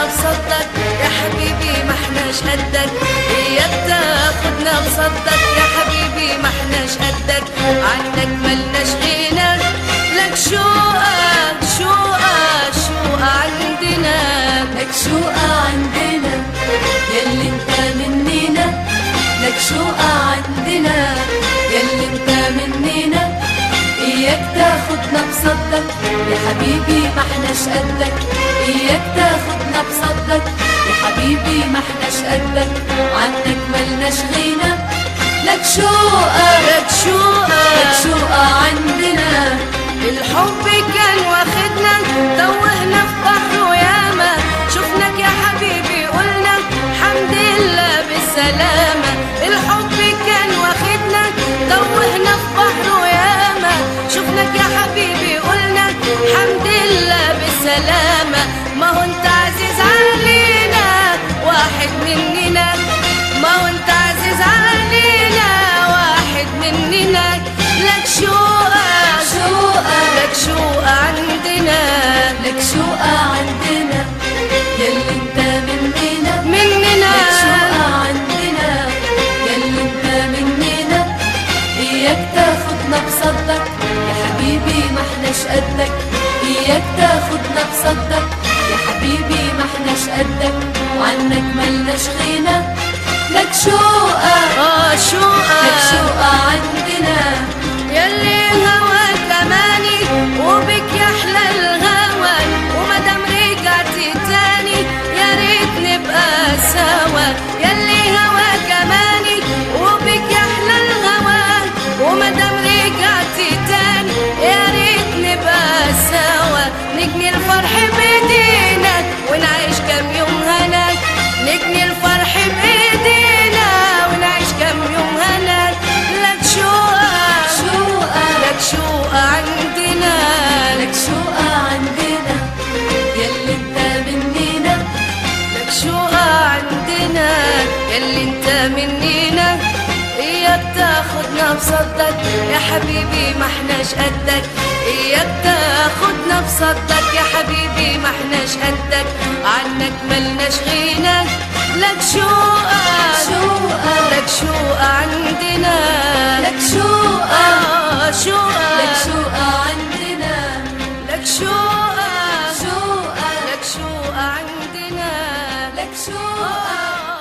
بصدك يا حبيبي ما احناش قدك، اياك تاخدنا بصدك يا حبيبي ما احناش قدك، عنك ملناش غنى، لك شوقك شوقك شوقك عندنا، لك شوقة عندنا ياللي انت مننا، لك شوقة عندنا ياللي انت مننا، اياك تاخدنا بصدك يا حبيبي ما احناش قدك، اياك تاخدنا بصدك يا حبيبي ما احناش قدك، عنك ملناش غنى، لك شوقة لك شوقك لك شوقة عندنا. الحب كان واخدنا توهنا في بحر وياما، شفناك يا حبيبي قلنا حمد لله بالسلامة، الحب كان واخدنا توهنا في بحر وياما، شفناك يا حبيبي قلنا حمد لله بالسلامة، ما هو انت عزيز علينا واحد مننا، ما هو انت عزيز علينا واحد مننا، لك شوقك لك شوقة عندنا، لك شوقة عندنا ياللي انت مننا، لك شوقة عندنا ياللي انت مننا، اياك تاخدنا بصدك يا حبيبي ما احناش قدك، اياك تاخدنا بصدك يا حبيبي ما احناش قدك، وعنك ملناش غنى، لك شوقة شوقك لك شوقة عندنا ياللي هواك اماني وبك يحلى الهوى، ومادام رجعتي تاني يا ريت نبقى سوا، ياللي هواك اماني وبك يحلى الهوى، ومادام رجعتي تاني يا ريت نبقى سوا، نجني الفرح بايدينا ونعيش كام يوم هنا، نجني الفرح بايدينا ونعيش كام يوم هنا، لك شوقة لك شوقة عندنا، لك شوقة عندنا ياللي انت مننا، لك شوقة عندنا ياللي انت منينا، اياك تاخدنا بصدك يا حبيبي ما احناش قدك، اياك تاخدنا بصدك يا حبيبي ما احناش قدك، عنك ملناش غنى، لك شوقة لك شوقة عندنا، لك شوقة شوقة لك شوقة عندنا، لك شوقة شوقة لك شوقة عندنا، لك شوقة